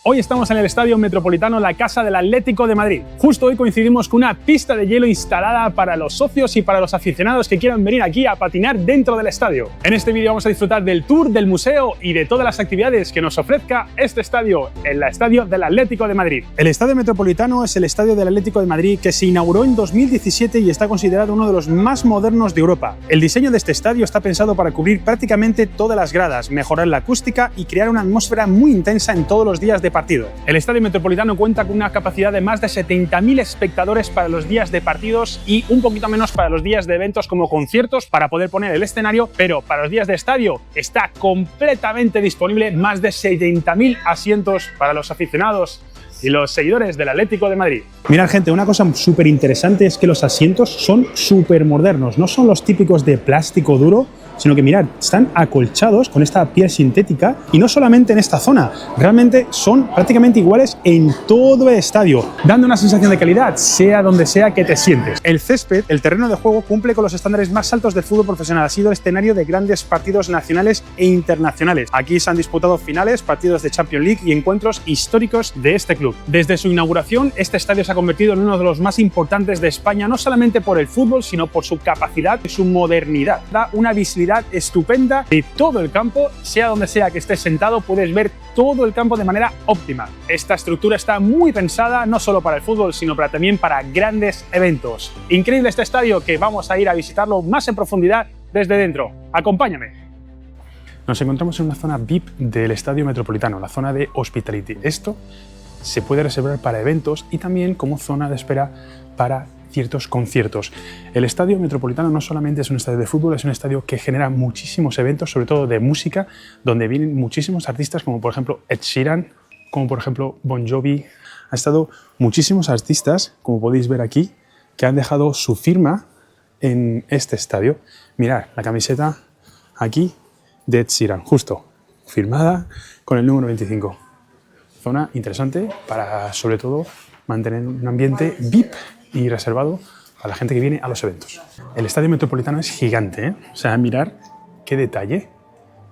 Hoy estamos en el Estadio Metropolitano, la casa del Atlético de Madrid. Justo hoy coincidimos con una pista de hielo instalada para los socios y para los aficionados que quieran venir aquí a patinar dentro del estadio. En este vídeo vamos a disfrutar del tour, del museo y de todas las actividades que nos ofrezca este estadio, el Estadio del Atlético de Madrid. El Estadio Metropolitano es el estadio del Atlético de Madrid que se inauguró en 2017 y está considerado uno de los más modernos de Europa. El diseño de este estadio está pensado para cubrir prácticamente todas las gradas, mejorar la acústica y crear una atmósfera muy intensa en todos los días de partido. El Estadio Metropolitano cuenta con una capacidad de más de 70.000 espectadores para los días de partidos y un poquito menos para los días de eventos como conciertos para poder poner el escenario, pero para los días de estadio está completamente disponible más de 70.000 asientos para los aficionados y los seguidores del Atlético de Madrid. Mirad, gente, una cosa súper interesante es que los asientos son súper modernos, no son los típicos de plástico duro, sino que mirad, están acolchados con esta piel sintética y no solamente en esta zona, realmente son prácticamente iguales en todo el estadio, dando una sensación de calidad, sea donde sea que te sientes. El césped, el terreno de juego, cumple con los estándares más altos del fútbol profesional, ha sido el escenario de grandes partidos nacionales e internacionales. Aquí se han disputado finales, partidos de Champions League y encuentros históricos de este club. Desde su inauguración, este estadio se ha convertido en uno de los más importantes de España, no solamente por el fútbol, sino por su capacidad y su modernidad. Da una visibilidad estupenda de todo el campo, sea donde sea que estés sentado, puedes ver todo el campo de manera óptima. Esta estructura está muy pensada no solo para el fútbol, sino también para grandes eventos. Increíble este estadio que vamos a ir a visitarlo más en profundidad desde dentro. Acompáñame. Nos encontramos en una zona VIP del Estadio Metropolitano, la zona de Hospitality. Esto se puede reservar para eventos y también como zona de espera para ciertos conciertos. El Estadio Metropolitano no solamente es un estadio de fútbol, es un estadio que genera muchísimos eventos, sobre todo de música, donde vienen muchísimos artistas como por ejemplo Ed Sheeran, como por ejemplo Bon Jovi. Ha estado muchísimos artistas, como podéis ver aquí, que han dejado su firma en este estadio. Mirad, la camiseta aquí de Ed Sheeran, justo, firmada con el número 25. Zona interesante para, sobre todo, mantener un ambiente VIP y reservado a la gente que viene a los eventos. El Estadio Metropolitano es gigante, ¿eh? O sea, mirar qué detalle.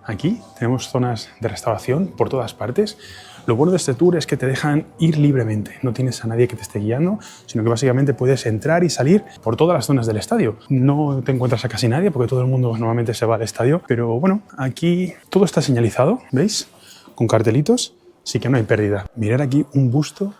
Aquí tenemos zonas de restauración por todas partes. Lo bueno de este tour es que te dejan ir libremente. No tienes a nadie que te esté guiando, sino que básicamente puedes entrar y salir por todas las zonas del estadio. No te encuentras a casi nadie porque todo el mundo normalmente se va al estadio, pero bueno, aquí todo está señalizado, ¿veis? Con cartelitos, sí que no hay pérdida. Mirad aquí un busto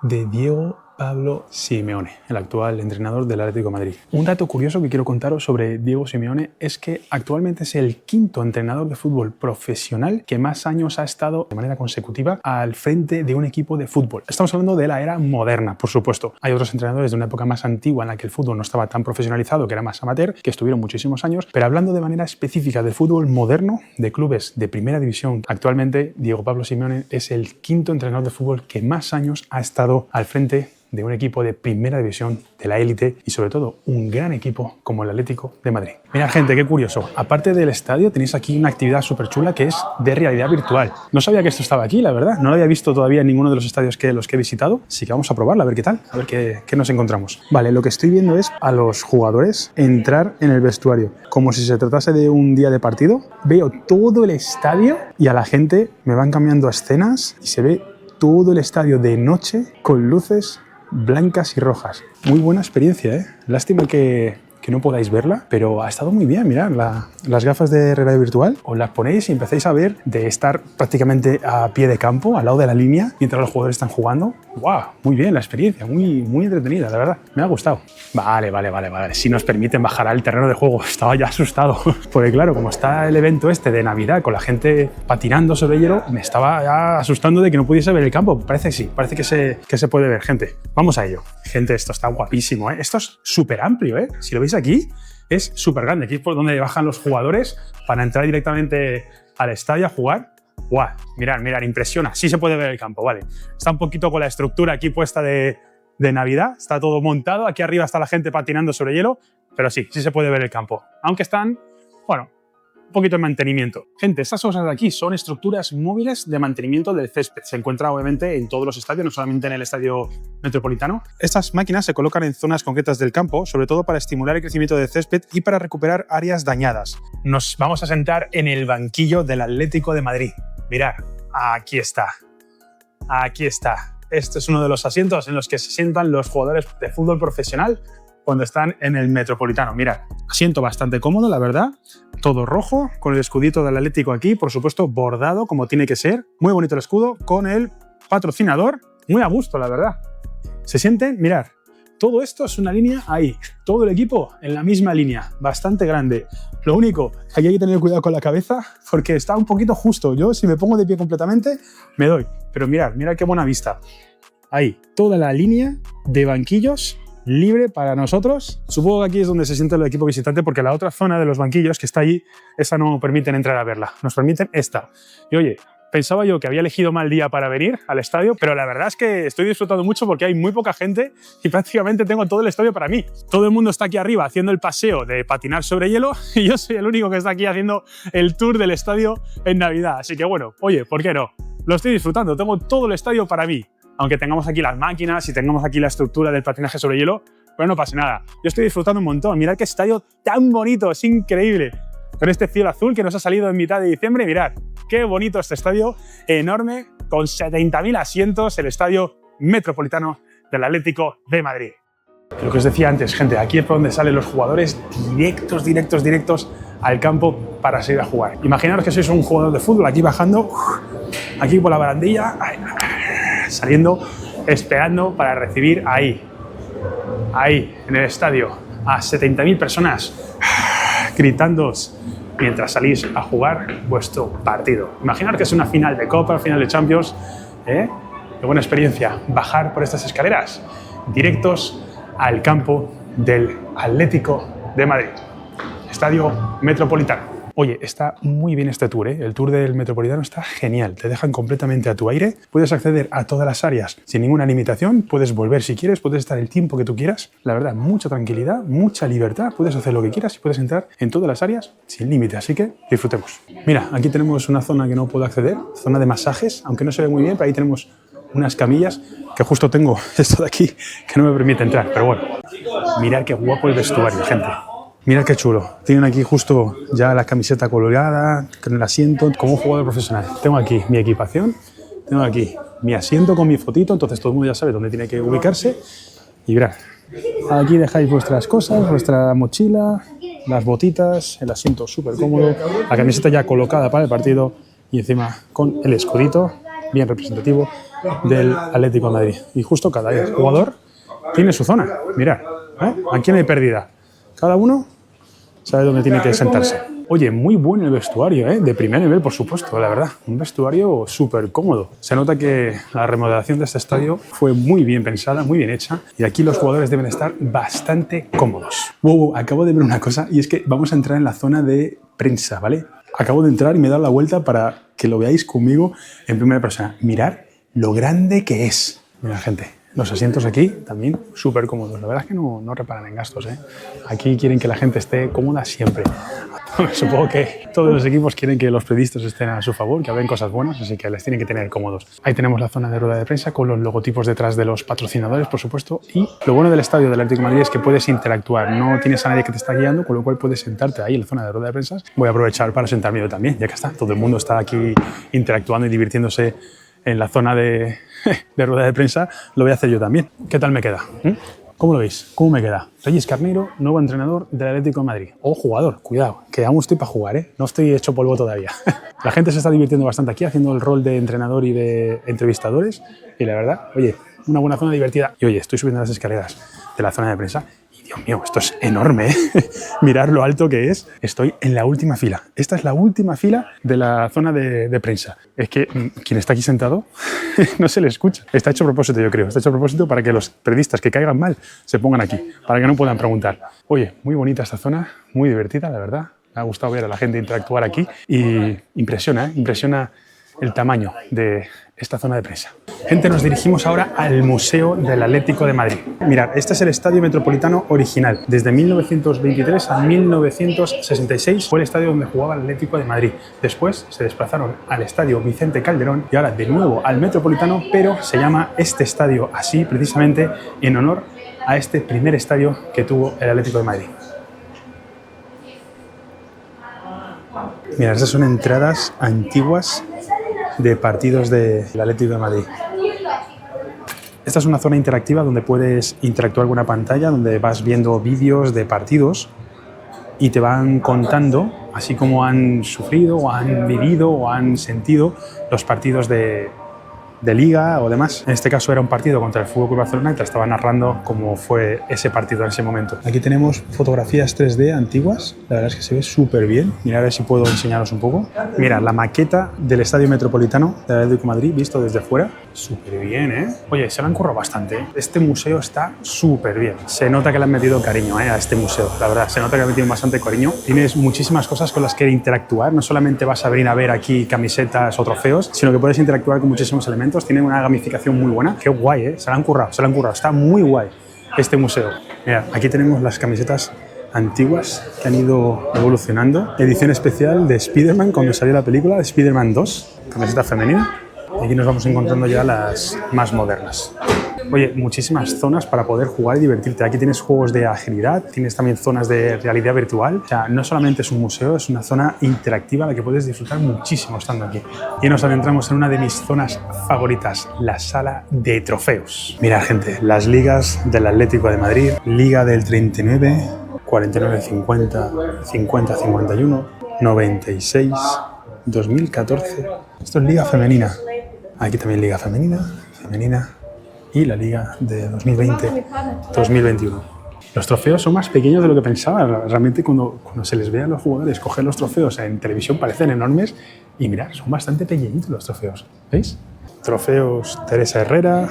de Diego Pablo Simeone, el actual entrenador del Atlético de Madrid. Un dato curioso que quiero contaros sobre Diego Simeone es que actualmente es el quinto entrenador de fútbol profesional que más años ha estado de manera consecutiva al frente de un equipo de fútbol. Estamos hablando de la era moderna, por supuesto. Hay otros entrenadores de una época más antigua en la que el fútbol no estaba tan profesionalizado, que era más amateur, que estuvieron muchísimos años, pero hablando de manera específica del fútbol moderno, de clubes de primera división, actualmente Diego Pablo Simeone es el quinto entrenador de fútbol que más años ha estado al frente de un equipo de primera división, de la élite y sobre todo un gran equipo como el Atlético de Madrid. Mirad, gente, qué curioso. Aparte del estadio tenéis aquí una actividad súper chula que es de realidad virtual. No sabía que esto estaba aquí, la verdad. No lo había visto todavía en ninguno de los estadios que he visitado. Así que vamos a probarla, a ver qué tal, a ver qué nos encontramos. Vale, lo que estoy viendo es a los jugadores entrar en el vestuario. Como si se tratase de un día de partido. Veo todo el estadio y a la gente me van cambiando escenas y se ve todo el estadio de noche con luces blancas y rojas. Muy buena experiencia, ¿eh? Lástima que no podáis verla, pero ha estado muy bien. Mirad, las gafas de realidad virtual os las ponéis y empezáis a ver de estar prácticamente a pie de campo, al lado de la línea, mientras los jugadores están jugando. ¡Guau! Muy bien la experiencia, muy entretenida, la verdad. Me ha gustado. Vale. Si nos permiten bajar al terreno de juego. Estaba ya asustado, porque claro, como está el evento este de Navidad con la gente patinando sobre hielo, me estaba ya asustando de que no pudiese ver el campo. Parece que sí, parece que se puede ver, gente. Vamos a ello. Gente, esto está guapísimo, ¿eh? Esto es súper amplio, ¿eh? Si lo veis aquí, es súper grande. Aquí es por donde bajan los jugadores para entrar directamente al estadio a jugar. ¡Guau! Mirad, impresiona. Sí se puede ver el campo, vale. Está un poquito con la estructura aquí puesta de Navidad. Está todo montado. Aquí arriba está la gente patinando sobre hielo. Pero sí se puede ver el campo. Aunque están, bueno, un poquito de mantenimiento. Gente, estas cosas de aquí son estructuras móviles de mantenimiento del césped. Se encuentra obviamente en todos los estadios, no solamente en el Estadio Metropolitano. Estas máquinas se colocan en zonas concretas del campo, sobre todo para estimular el crecimiento del césped y para recuperar áreas dañadas. Nos vamos a sentar en el banquillo del Atlético de Madrid. Mirad, aquí está. Aquí está. Este es uno de los asientos en los que se sientan los jugadores de fútbol profesional cuando están en el Metropolitano. Mirad, asiento bastante cómodo, la verdad. Todo rojo, con el escudito del Atlético aquí, por supuesto, bordado como tiene que ser. Muy bonito el escudo, con el patrocinador. Muy a gusto, la verdad. Se sienten, mirad, todo esto es una línea ahí. Todo el equipo en la misma línea, bastante grande. Lo único, aquí hay que tener cuidado con la cabeza porque está un poquito justo. Yo, si me pongo de pie completamente, me doy. Pero mirad qué buena vista. Ahí, toda la línea de banquillos libre para nosotros. Supongo que aquí es donde se sienta el equipo visitante porque la otra zona de los banquillos que está allí, esa no permiten entrar a verla. Nos permiten esta. Y oye, pensaba yo que había elegido mal día para venir al estadio, pero la verdad es que estoy disfrutando mucho porque hay muy poca gente y prácticamente tengo todo el estadio para mí. Todo el mundo está aquí arriba haciendo el paseo de patinar sobre hielo y yo soy el único que está aquí haciendo el tour del estadio en Navidad. Así que bueno, oye, ¿por qué no? Lo estoy disfrutando, tengo todo el estadio para mí. Aunque tengamos aquí las máquinas y tengamos aquí la estructura del patinaje sobre hielo, pero no pasa nada. Yo estoy disfrutando un montón. Mirad qué estadio tan bonito, es increíble. Con este cielo azul que nos ha salido en mitad de diciembre, mirad, qué bonito este estadio, enorme, con 70.000 asientos, el estadio Metropolitano del Atlético de Madrid. Lo que os decía antes, gente, aquí es por donde salen los jugadores directos al campo para salir a jugar. Imaginaros que sois un jugador de fútbol aquí bajando, aquí por la barandilla, saliendo, esperando para recibir ahí, en el estadio, a 70.000 personas gritándoos mientras salís a jugar vuestro partido. Imaginaros que es una final de Copa, final de Champions, Qué buena experiencia, bajar por estas escaleras, directos al campo del Atlético de Madrid, Estadio Metropolitano. Oye, está muy bien este tour, ¿eh? El tour del Metropolitano está genial. Te dejan completamente a tu aire. Puedes acceder a todas las áreas sin ninguna limitación. Puedes volver si quieres, puedes estar el tiempo que tú quieras. La verdad, mucha tranquilidad, mucha libertad. Puedes hacer lo que quieras y puedes entrar en todas las áreas sin límite. Así que disfrutemos. Mira, aquí tenemos una zona que no puedo acceder, zona de masajes, aunque no se ve muy bien, pero ahí tenemos unas camillas que justo tengo esto de aquí que no me permite entrar. Pero bueno, mirad qué guapo el vestuario, gente. Mirad qué chulo. Tienen aquí justo ya la camiseta colgada, con el asiento, como un jugador profesional. Tengo aquí mi equipación, tengo aquí mi asiento con mi fotito, entonces todo el mundo ya sabe dónde tiene que ubicarse. Y mirad, aquí dejáis vuestras cosas, vuestra mochila, las botitas, el asiento súper cómodo, la camiseta ya colocada para el partido y encima con el escudito bien representativo del Atlético de Madrid. Y justo cada jugador tiene su zona. Mirad, aquí no hay pérdida. Cada uno sabe dónde tiene que sentarse. Oye, muy bueno el vestuario, de primer nivel, por supuesto, la verdad. Un vestuario súper cómodo. Se nota que la remodelación de este estadio fue muy bien pensada, muy bien hecha. Y aquí los jugadores deben estar bastante cómodos. Wow, acabo de ver una cosa y es que vamos a entrar en la zona de prensa, ¿vale? Acabo de entrar y me he dado la vuelta para que lo veáis conmigo en primera persona. Mirad lo grande que es. Mira, gente. Los asientos aquí también súper cómodos. La verdad es que no reparan en gastos, ¿eh? Aquí quieren que la gente esté cómoda siempre. Supongo que todos los equipos quieren que los periodistas estén a su favor, que hablen cosas buenas, así que les tienen que tener cómodos. Ahí tenemos la zona de rueda de prensa con los logotipos detrás de los patrocinadores, por supuesto. Y lo bueno del estadio del Atlético de Madrid es que puedes interactuar. No tienes a nadie que te está guiando, con lo cual puedes sentarte ahí en la zona de rueda de prensa. Voy a aprovechar para sentarme yo también, ya que está. Todo el mundo está aquí interactuando y divirtiéndose en la zona de rueda de prensa, lo voy a hacer yo también. ¿Qué tal me queda? ¿Cómo lo veis? ¿Cómo me queda? Reyes Carneiro, nuevo entrenador del Atlético de Madrid. O jugador, cuidado, que aún estoy para jugar, ¿eh? No estoy hecho polvo todavía. La gente se está divirtiendo bastante aquí, haciendo el rol de entrenador y de entrevistadores. Y la verdad, oye, una buena zona divertida. Y oye, estoy subiendo las escaleras de la zona de prensa. Dios mío, esto es enorme, ¿eh? Mirad lo alto que es. Estoy en la última fila. Esta es la última fila de la zona de prensa. Es que quien está aquí sentado no se le escucha. Está hecho a propósito, yo creo. Está hecho a propósito para que los periodistas que caigan mal se pongan aquí, para que no puedan preguntar. Oye, muy bonita esta zona, muy divertida, la verdad. Me ha gustado ver a la gente interactuar aquí y impresiona, impresiona el tamaño de esta zona de prensa. Gente, nos dirigimos ahora al Museo del Atlético de Madrid. Mirad, este es el Estadio Metropolitano original. Desde 1923 a 1966 fue el estadio donde jugaba el Atlético de Madrid. Después se desplazaron al Estadio Vicente Calderón y ahora de nuevo al Metropolitano, pero se llama este estadio así precisamente en honor a este primer estadio que tuvo el Atlético de Madrid. Mirad, estas son entradas antiguas de partidos del Atlético de Madrid. Esta es una zona interactiva donde puedes interactuar con una pantalla, donde vas viendo vídeos de partidos y te van contando así como han sufrido o han vivido o han sentido los partidos de Liga o demás. En este caso era un partido contra el FC Barcelona y te estaba narrando cómo fue ese partido en ese momento. Aquí tenemos fotografías 3D antiguas, la verdad es que se ve súper bien. Mirad a ver si puedo enseñaros un poco. Mira, la maqueta del Estadio Metropolitano del Atlético de Madrid visto desde fuera. Súper bien, ¿eh? Oye, se lo han currado bastante. Este museo está súper bien. Se nota que le han metido cariño a este museo, la verdad. Se nota que le han metido bastante cariño. Tienes muchísimas cosas con las que interactuar. No solamente vas a venir a ver aquí camisetas o trofeos, sino que puedes interactuar con muchísimos elementos. Tienen una gamificación muy buena. Qué guay, ¿eh? Se la han currado, se la han currado. Está muy guay este museo. Mira, aquí tenemos las camisetas antiguas que han ido evolucionando. Edición especial de Spider-Man cuando salió la película de Spider-Man 2. Camiseta femenina. Y aquí nos vamos encontrando ya las más modernas. Oye, muchísimas zonas para poder jugar y divertirte. Aquí tienes juegos de agilidad, tienes también zonas de realidad virtual. O sea, no solamente es un museo, es una zona interactiva a la que puedes disfrutar muchísimo estando aquí. Y nos adentramos en una de mis zonas favoritas, la sala de trofeos. Mirad, gente, las ligas del Atlético de Madrid, Liga del 39, 49-50, 50-51, 96, 2014. Esto es Liga Femenina. Aquí también Liga Femenina y la Liga de 2020-2021. Los trofeos son más pequeños de lo que pensaba. Realmente cuando se les ve a los jugadores coger los trofeos en televisión parecen enormes y mirad, son bastante pequeñitos los trofeos. ¿Veis? Trofeos Teresa Herrera,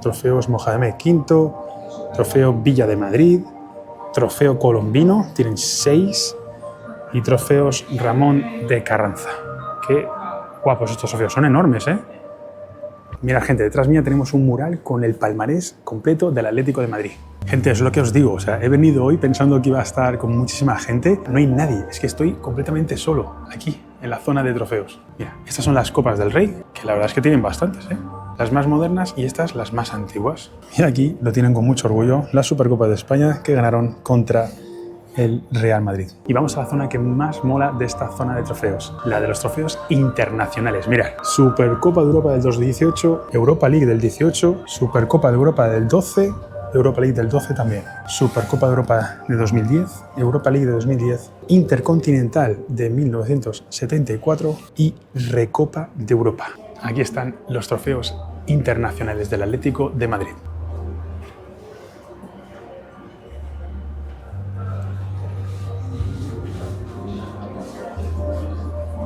trofeos Mohamed V, trofeo Villa de Madrid, trofeo Colombino, tienen 6, y trofeos Ramón de Carranza. Qué guapos estos trofeos, son enormes, ¿eh? Mira, gente, detrás mía tenemos un mural con el palmarés completo del Atlético de Madrid. Gente, es lo que os digo, o sea, he venido hoy pensando que iba a estar con muchísima gente. No hay nadie, es que estoy completamente solo, aquí, en la zona de trofeos. Mira, estas son las Copas del Rey, que la verdad es que tienen bastantes, ¿eh? Las más modernas y estas las más antiguas. Y aquí lo tienen con mucho orgullo, la Supercopa de España que ganaron contra el Real Madrid. Y vamos a la zona que más mola de esta zona de trofeos, la de los trofeos internacionales. Mirad, Supercopa de Europa del 2018, Europa League del 18, Supercopa de Europa del 12, Europa League del 12 también, Supercopa de Europa de 2010, Europa League de 2010, Intercontinental de 1974 y Recopa de Europa. Aquí están los trofeos internacionales del Atlético de Madrid.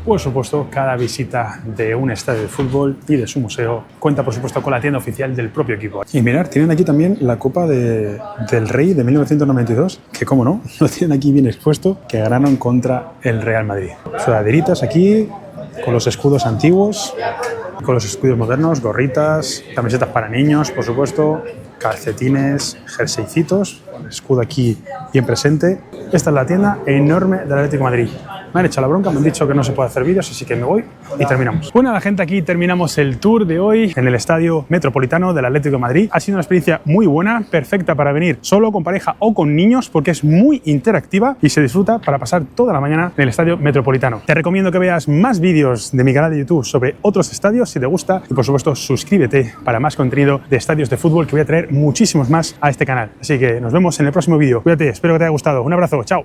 Por supuesto, cada visita de un estadio de fútbol y de su museo cuenta, por supuesto, con la tienda oficial del propio equipo. Y mirad, tienen aquí también la Copa del Rey de 1992, que, como no, lo tienen aquí bien expuesto, que ganaron contra el Real Madrid. Sudaderitas aquí, con los escudos antiguos, con los escudos modernos, gorritas, camisetas para niños, por supuesto, calcetines, jerseycitos, con el escudo aquí bien presente. Esta es la tienda enorme del Atlético de Madrid. Me han echado la bronca, me han dicho que no se puede hacer vídeos, así que me voy y terminamos. Bueno, la gente, aquí terminamos el tour de hoy en el Estadio Metropolitano del Atlético de Madrid. Ha sido una experiencia muy buena, perfecta para venir solo, con pareja o con niños, porque es muy interactiva y se disfruta para pasar toda la mañana en el Estadio Metropolitano. Te recomiendo que veas más vídeos de mi canal de YouTube sobre otros estadios si te gusta, y por supuesto suscríbete para más contenido de estadios de fútbol, que voy a traer muchísimos más a este canal. Así que nos vemos en el próximo vídeo. Cuídate, espero que te haya gustado. Un abrazo, chao.